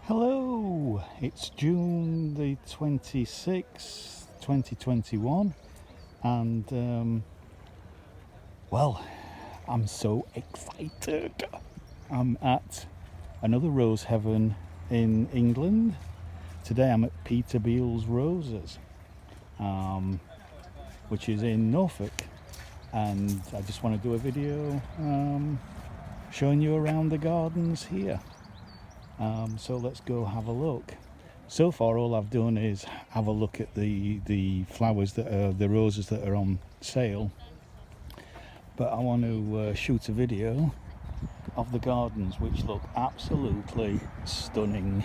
Hello, it's June the 26th, 2021, and well, I'm so excited. I'm at another rose heaven in England. Today I'm at Peter Beales Roses, which is in Norfolk, and I just want to do a video showing you around the gardens here. So let's go have a look. So far all I've done is have a look at the flowers that are the roses that are on sale, but I want to shoot a video of the gardens, which look absolutely stunning.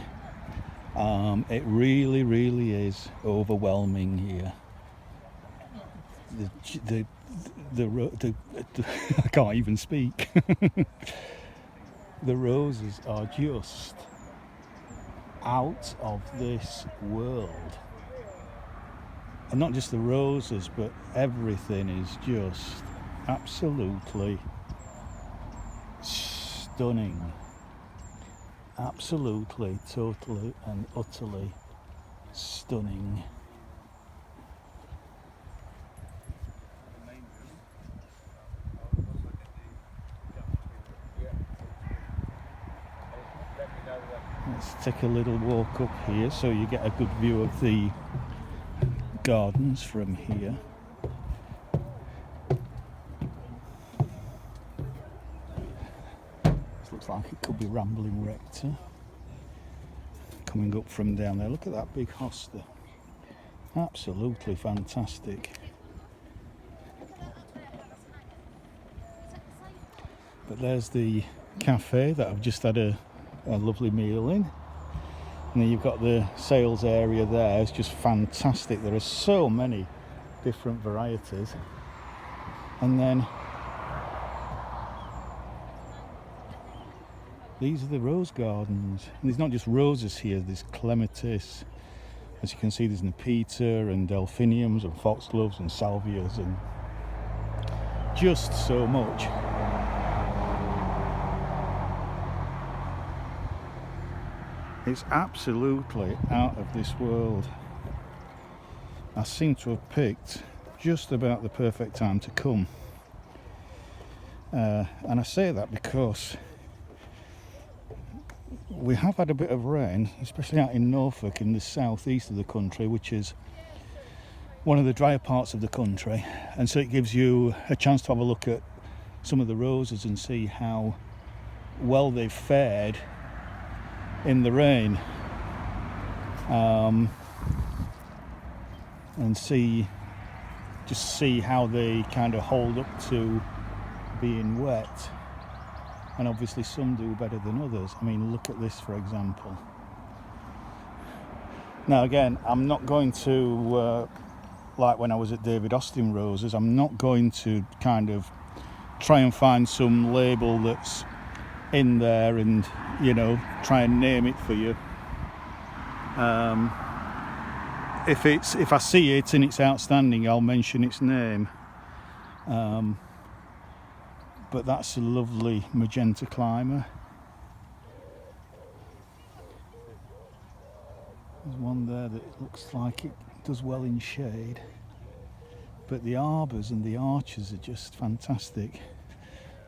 It really is overwhelming here. The I can't even speak. The roses are just out of this world. And not just the roses, but everything is just absolutely stunning. Absolutely, totally and utterly stunning. Let's take a little walk up here so you get a good view of the gardens from here. This looks like it could be Rambling Rector coming up from down there. Look at that big hosta. Absolutely fantastic. But there's the cafe that I've just had a lovely meal in, and then you've got the sales area there. It's just fantastic. There are so many different varieties, and then these are the rose gardens. And there's not just roses here, there's clematis, as you can see. There's Nepeta and delphiniums and foxgloves and salvias and just so much. It's absolutely out of this world. I seem to have picked just about the perfect time to come. And I say that because we have had a bit of rain, especially out in Norfolk in the southeast of the country, which is one of the drier parts of the country. And so it gives you a chance to have a look at some of the roses and see how well they've fared in the rain, and see how they kind of hold up to being wet. And obviously some do better than others. I mean, look at this, for example. Now again, I'm not going to like when I was at David Austin Roses, I'm not going to kind of try and find some label that's in there and, you know, try and name it for you. If I see it and it's outstanding, I'll mention its name. But that's a lovely magenta climber. There's one there that looks like it does well in shade, but the arbors and the arches are just fantastic.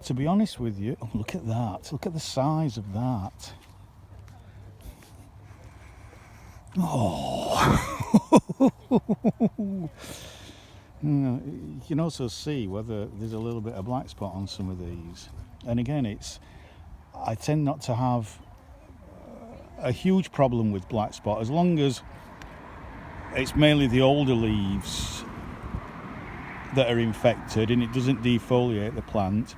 To be honest with you, oh, look at that. Look at the size of that. Oh. You can also see whether there's a little bit of black spot on some of these. And again, I tend not to have a huge problem with black spot, as long as it's mainly the older leaves that are infected and it doesn't defoliate the plant.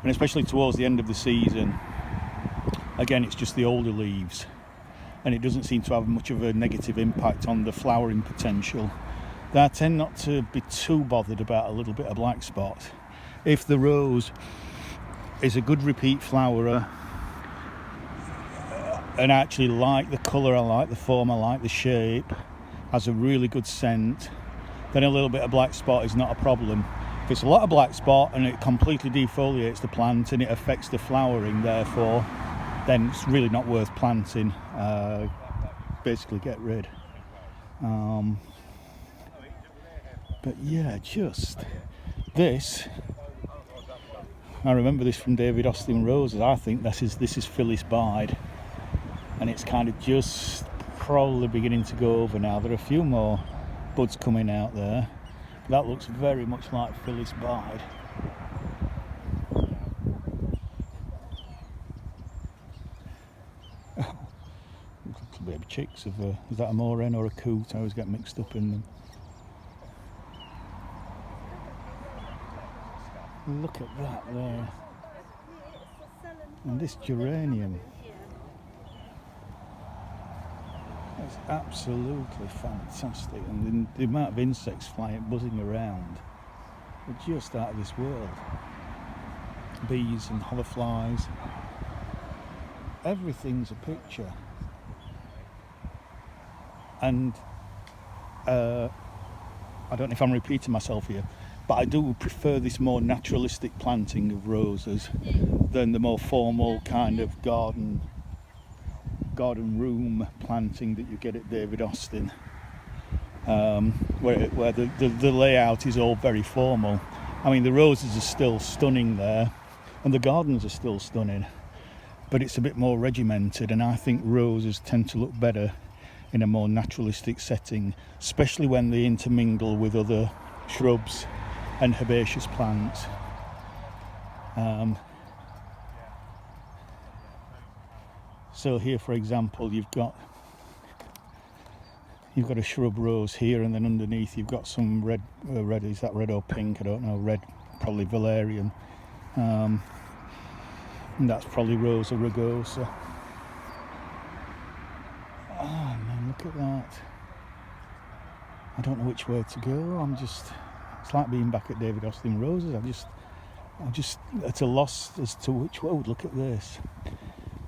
And especially towards the end of the season, again, it's just the older leaves, and it doesn't seem to have much of a negative impact on the flowering potential. I tend not to be too bothered about a little bit of black spot. If the rose is a good repeat flowerer, and I actually like the colour, I like the form, I like the shape, has a really good scent, then a little bit of black spot is not a problem. If it's a lot of black spot and it completely defoliates the plant and it affects the flowering, therefore, then it's really not worth planting. Basically get rid. But yeah, just this. I remember this from David Austin Roses. I think this is Phyllis Bide, and it's kind of just probably beginning to go over now. There are a few more buds coming out there. That looks very much like Phyllis Bide. Looks a bit of chicks of is that a moor hen or a coot? I always get mixed up in them. Look at that there. And this geranium. It's absolutely fantastic. And the amount of insects flying, buzzing around are just out of this world. Bees and hoverflies. Everything's a picture. And I don't know if I'm repeating myself here, but I do prefer this more naturalistic planting of roses than the more formal kind of garden room planting that you get at David Austin, where the layout is all very formal. I mean, the roses are still stunning there, and the gardens are still stunning, but it's a bit more regimented, and I think roses tend to look better in a more naturalistic setting, especially when they intermingle with other shrubs and herbaceous plants. So here, for example, you've got a shrub rose here, and then underneath you've got some red. Is that red or pink? I don't know. Red, probably valerian. And that's probably Rosa rugosa. Oh man, look at that! I don't know which way to go. It's like being back at David Austin Roses. I'm just at a loss as to which way. Oh, look at this.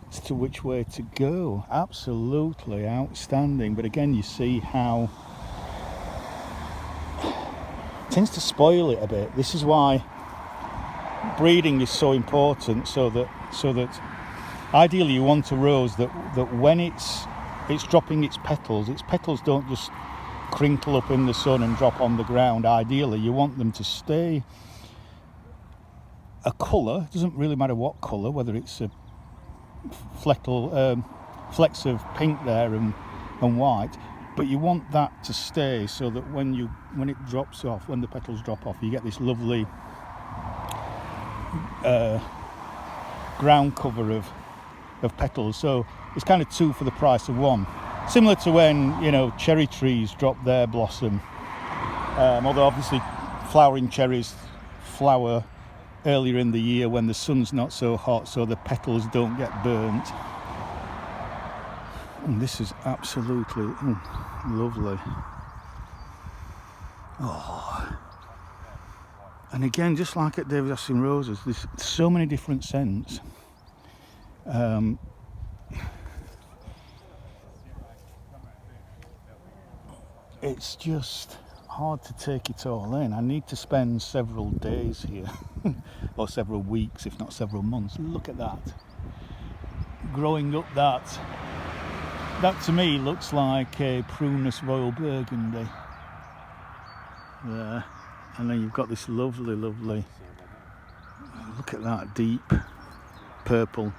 As to which way to go. Absolutely outstanding. But again, you see how it tends to spoil it a bit. This is why breeding is so important. So that ideally you want a rose that when it's dropping its petals don't just crinkle up in the sun and drop on the ground. Ideally, you want them to stay a colour. It doesn't really matter what colour, whether it's a flecks of pink there and white, but you want that to stay so that when it drops off, when the petals drop off, you get this lovely ground cover of petals. So it's kind of two for the price of one. Similar to when cherry trees drop their blossom, although obviously flowering cherries flower earlier in the year when the sun's not so hot, so the petals don't get burnt. And this is absolutely lovely. Oh, and again, just like at David Austin Roses, there's so many different scents. It's just hard to take it all in. I need to spend several days here or several weeks, if not several months. Look at that. Growing up that to me looks like a Prunus Royal Burgundy there. And then you've got this lovely, look at that deep purple,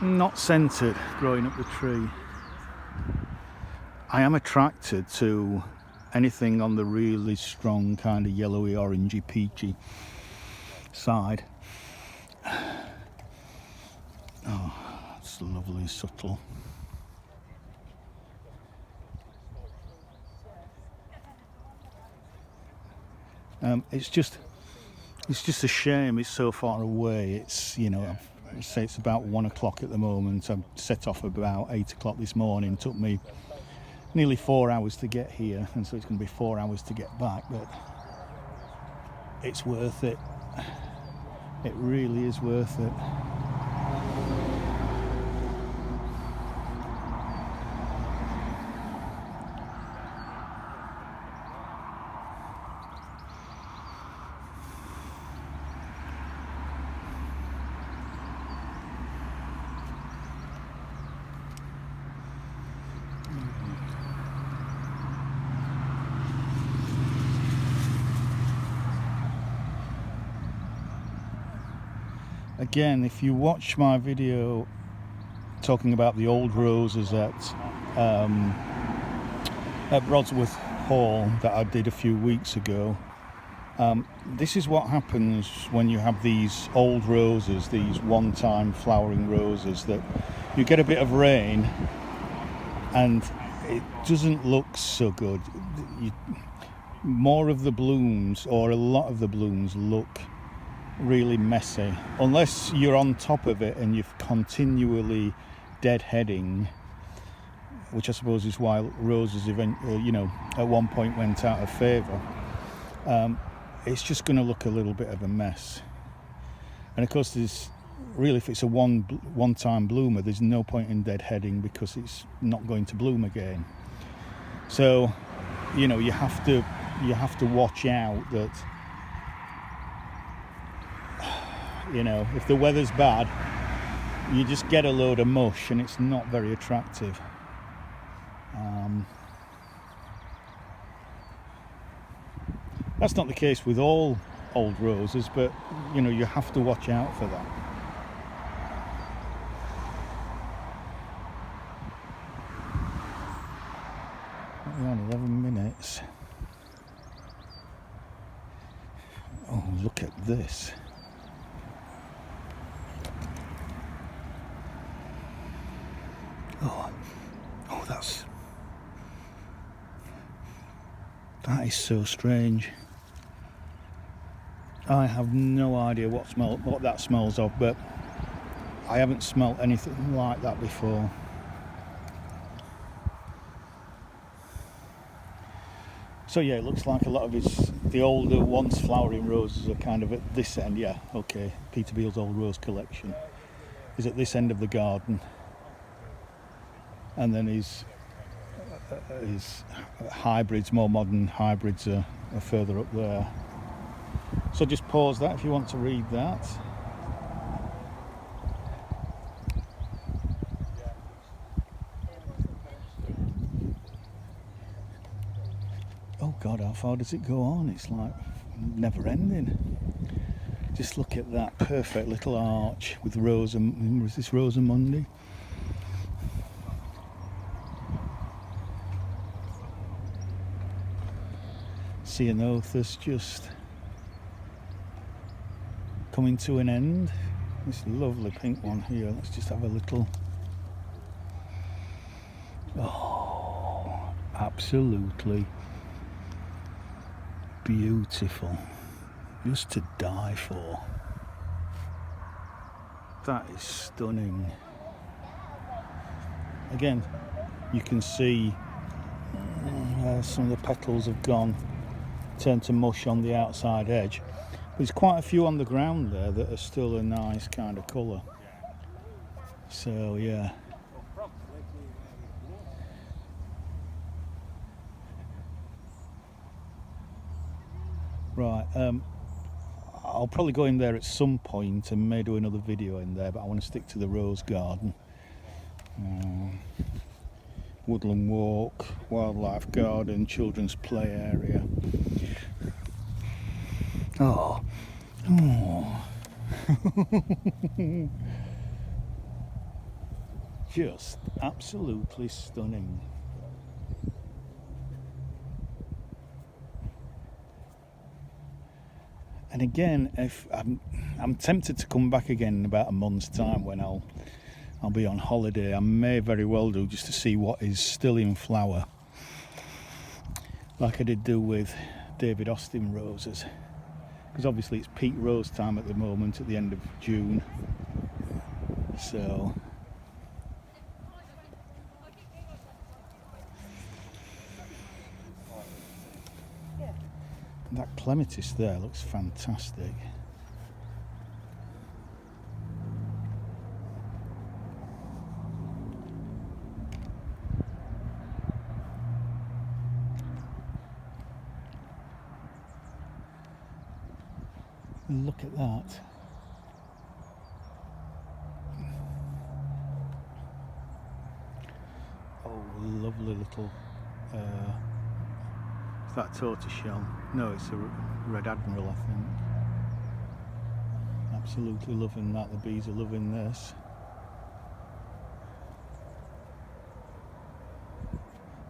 not scented, growing up the tree. I am attracted to anything on the really strong kind of yellowy, orangey, peachy side. Oh, it's lovely, subtle. It's just a shame it's so far away. It's I'd say it's about 1 o'clock at the moment. I set off about 8 o'clock this morning. It took me nearly 4 hours to get here, and so it's going to be 4 hours to get back, but it's worth it. It really is worth it. again, if you watch my video talking about the old roses at Brodsworth Hall that I did a few weeks ago, this is what happens when you have these old roses, these one-time flowering roses, that you get a bit of rain and it doesn't look so good. More of the blooms, or a lot of the blooms, look really messy unless you're on top of it and you're continually deadheading, which I suppose is why roses at one point went out of favour. It's just going to look a little bit of a mess. And of course, there's really, if it's a one-time bloomer, there's no point in deadheading because it's not going to bloom again. So, you have to watch out that, if the weather's bad, you just get a load of mush and it's not very attractive. That's not the case with all old roses, but you have to watch out for that. We're on 11 minutes. Oh, look at this. Oh, that is so strange. I have no idea what that smells of, but I haven't smelt anything like that before. So yeah, it looks like a lot of the older once flowering roses are kind of at this end. Yeah, okay, Peter Beales' old rose collection is at this end of the garden, and then his hybrids, more modern hybrids, are further up there. So just pause that if you want to read that. Oh God, how far does it go on? It's like never ending. Just look at that perfect little arch with was this Rosamundi? Ceanothus just coming to an end. This lovely pink one here. Let's just have a little. Oh, absolutely beautiful. Just to die for. That is stunning. Again, you can see some of the petals have turned to mush on the outside edge. There's quite a few on the ground there that are still a nice kind of colour. So yeah. Right, I'll probably go in there at some point and may do another video in there, but I want to stick to the rose garden. Woodland walk, wildlife garden, children's play area. Oh. Just absolutely stunning. And again, if I'm tempted to come back again in about a month's time when I'll be on holiday. I may very well do, just to see what is still in flower, like I did do with David Austin roses, because obviously it's peak rose time at the moment at the end of June. So that clematis there looks fantastic. Look at that. Oh, lovely little is that tortoiseshell? No, it's a red admiral, I think. Absolutely loving that. The bees are loving this.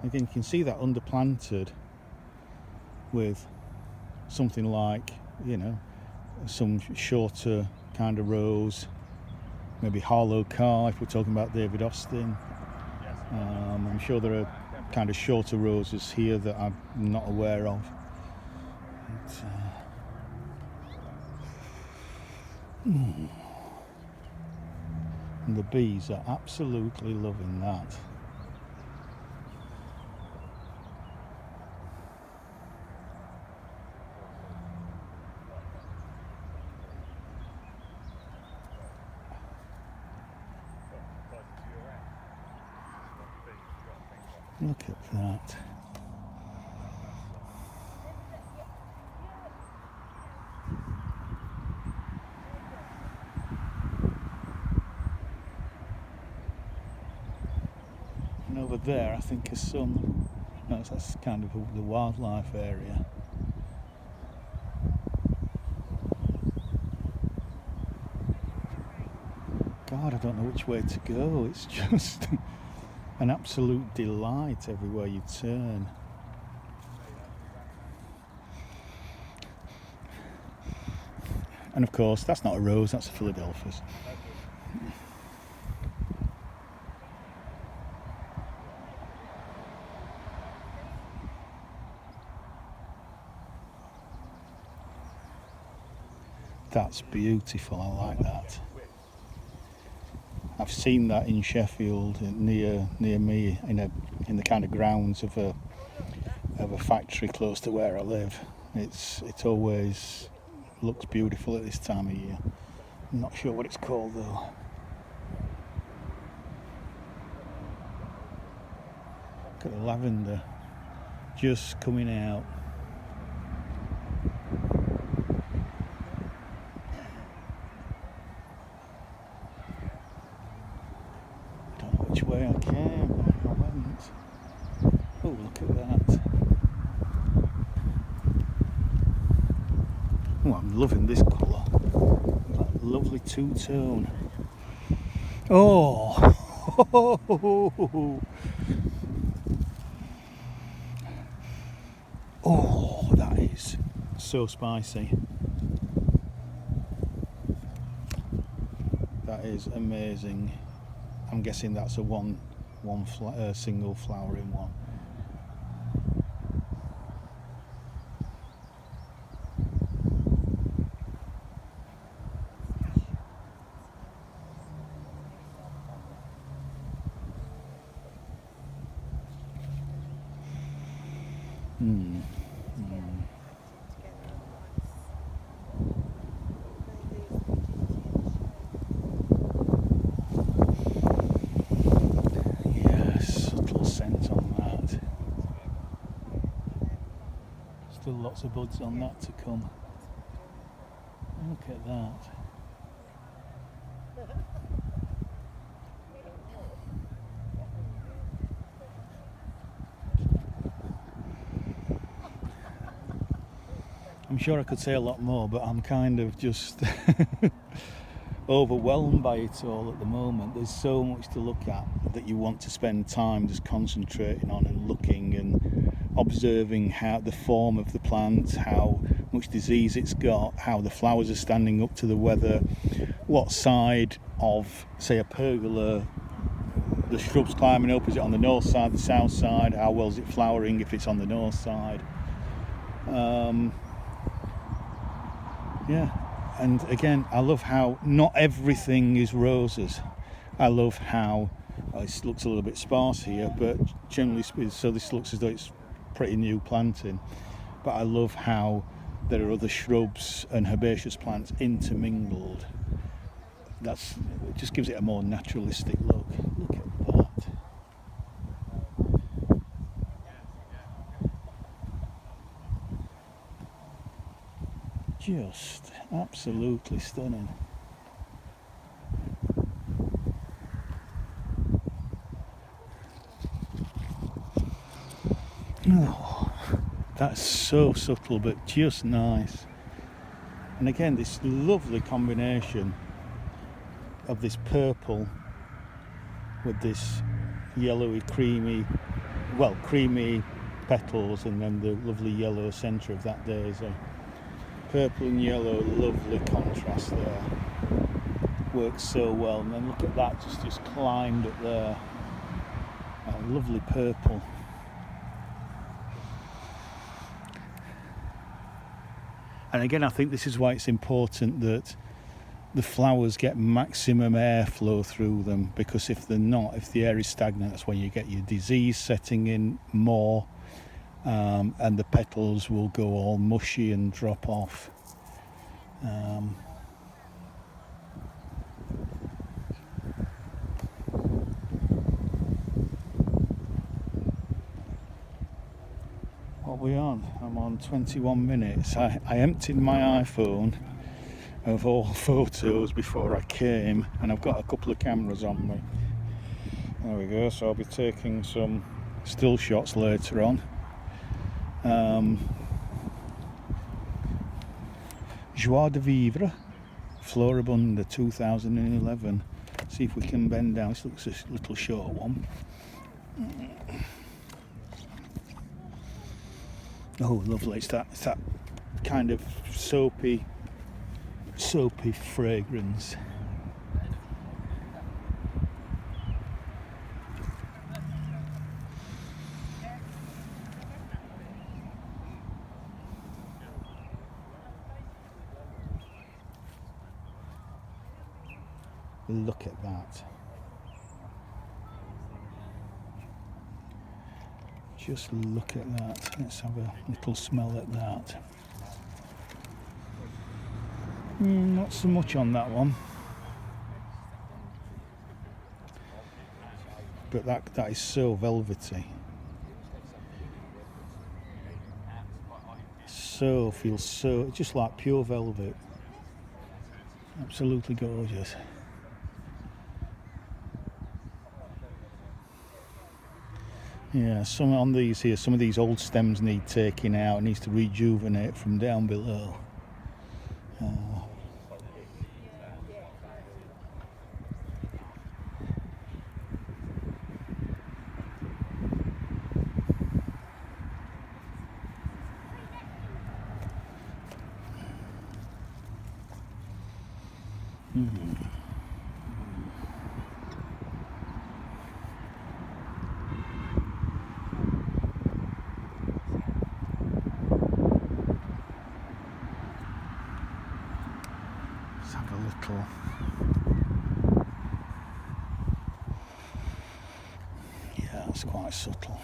Again, you can see that underplanted with something like, some shorter kind of rows, maybe Harlow Carr if we're talking about David Austin. I'm sure there are kind of shorter roses here that I'm not aware of. And the bees are absolutely loving that. Look at that. And over there, I think is some. No, that's kind of the wildlife area. God, I don't know which way to go. It's just an absolute delight everywhere you turn. And of course, that's not a rose, that's a Philadelphus. That's beautiful, I like that. I've seen that in Sheffield, near me, in the kind of grounds of a factory close to where I live. It always looks beautiful at this time of year. I'm not sure what it's called though. Look at the lavender just coming out. Which way I came, I went. Oh, look at that. Oh, I'm loving this colour. That lovely two-tone. Oh! Oh, that is so spicy. That is amazing. I'm guessing that's a single flowering one. Still lots of buds on that to come. Look at that. I'm sure I could say a lot more, but I'm kind of just overwhelmed by it all at the moment. There's so much to look at that you want to spend time just concentrating on and looking and observing how the form of the plant, how much disease it's got, how the flowers are standing up to the weather, what side of, say, a pergola the shrub's climbing up. Is it on the north side, the south side? How well is it flowering if it's on the north side? Yeah, and again, I love how not everything is roses. I love how it looks a little bit sparse here, but generally speaking, so this looks as though it's pretty new planting. But I love how there are other shrubs and herbaceous plants intermingled. It just gives it a more naturalistic look. Look at that. Just absolutely stunning. Oh, that's so subtle but just nice. And again, this lovely combination of this purple with this yellowy, creamy petals, and then the lovely yellow centre of that daisy. Purple and yellow, lovely contrast there. Works so well. And then look at that, just climbed up there. A lovely purple. And again, I think this is why it's important that the flowers get maximum airflow through them, because if they're not, if the air is stagnant, that's when you get your disease setting in more, and the petals will go all mushy and drop off. What are we on? I'm on 21 minutes. I emptied my iPhone of all photos before I came, and I've got a couple of cameras on me. There we go, so I'll be taking some still shots later on. Joie de Vivre, Floribunda 2011. See if we can bend down. This looks a little short one. Oh, lovely. It's that kind of soapy fragrance. Look at that. Just look at that. Let's have a little smell at that. Not so much on that one. But that is so velvety. Feels so, just like pure velvet. Absolutely gorgeous. Yeah, some on these here, some of these old stems need taking out. It needs to rejuvenate from down below. Let's have a little. Yeah, it's quite subtle.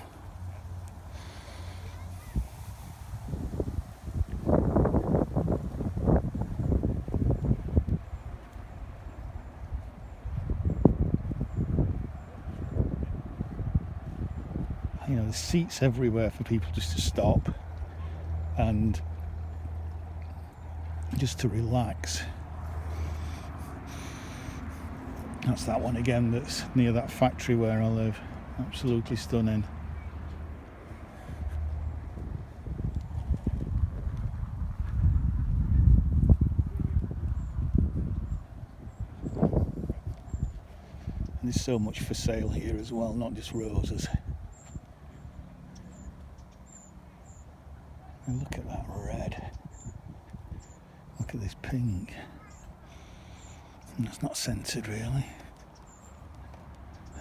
You know, there's seats everywhere for people just to stop and just to relax. That's that one again that's near that factory where I live. Absolutely stunning. And there's so much for sale here as well, not just roses. And look at that red. Look at this pink. And that's not scented really.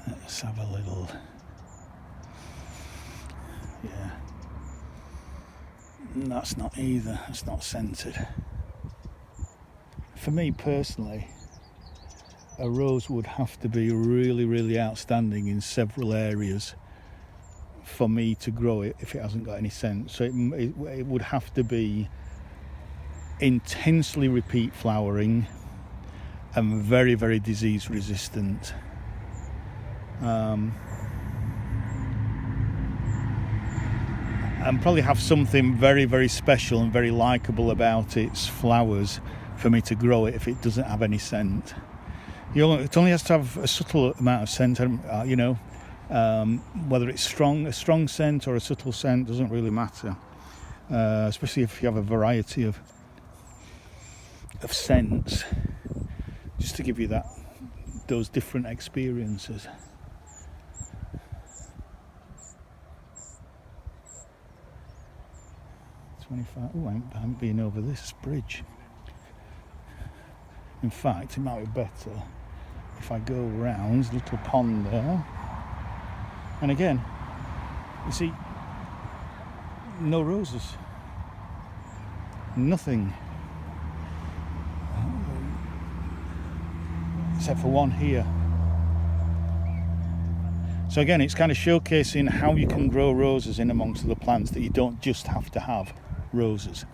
Let's have a little. Yeah. And that's not either. That's not scented. For me personally, a rose would have to be really, really outstanding in several areas for me to grow it if it hasn't got any scent. So it would have to be intensely repeat flowering and very, very disease resistant. And probably have something very, very special and very likeable about its flowers for me to grow it if it doesn't have any scent. It only has to have a subtle amount of scent, you know. Whether it's a strong scent or a subtle scent doesn't really matter, especially if you have a variety of of scents, just to give you those different experiences. Oh, I haven't been over this bridge. In fact, it might be better if I go round. There's a little pond there. And again, you see, no roses. Nothing. Except for one here. So again, it's kind of showcasing how you can grow roses in amongst the plants, that you don't just have to have roses.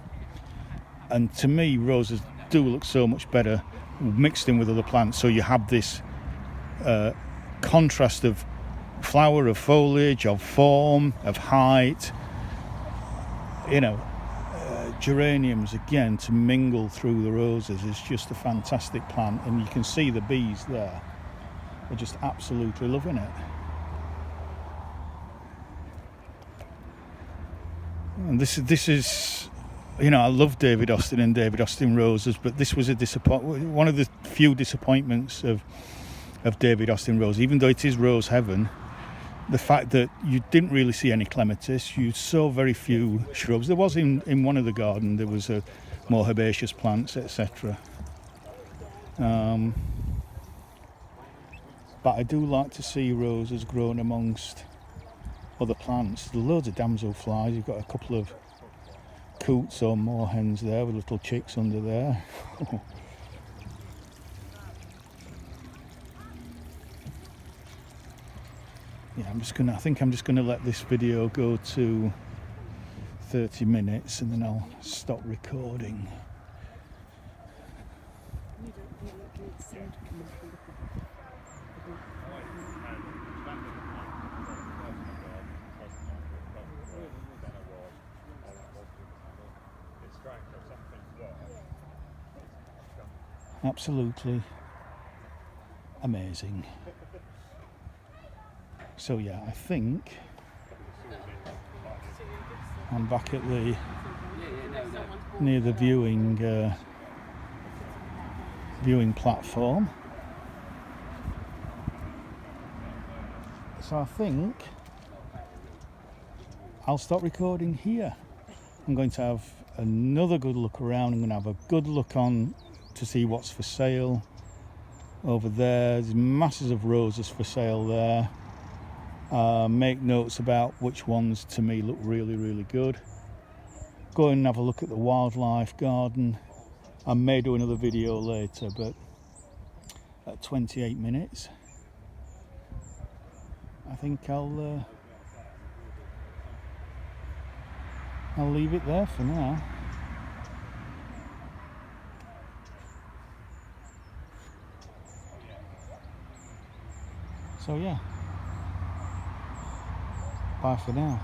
And to me, roses do look so much better mixed in with other plants, so you have this contrast of flower, of foliage, of form, of height, geraniums again to mingle through the roses is just a fantastic plant, and you can see the bees there, they're just absolutely loving it. And this is I love David Austin and David Austin roses, but this was one of the few disappointments of David Austin rose. Even though it is rose heaven, the fact that you didn't really see any clematis, you saw very few shrubs. There was in one of the garden, there was more herbaceous plants, etc. But I do like to see roses grown amongst other plants. There's loads of damselflies. You've got a couple of coots or moorhens there with little chicks under there. Yeah, I think I'm just gonna let this video go to 30 minutes and then I'll stop recording. Absolutely amazing. So yeah, I think I'm back at near the viewing platform. So I think I'll stop recording here. I'm going to have another good look around. I'm going to have a good look on to see what's for sale over there. There's masses of roses for sale there. Make notes about which ones to me look really, really good. Go and have a look at the wildlife garden. I may do another video later, but at 28 minutes, I think I'll leave it there for now. So yeah, bye for now.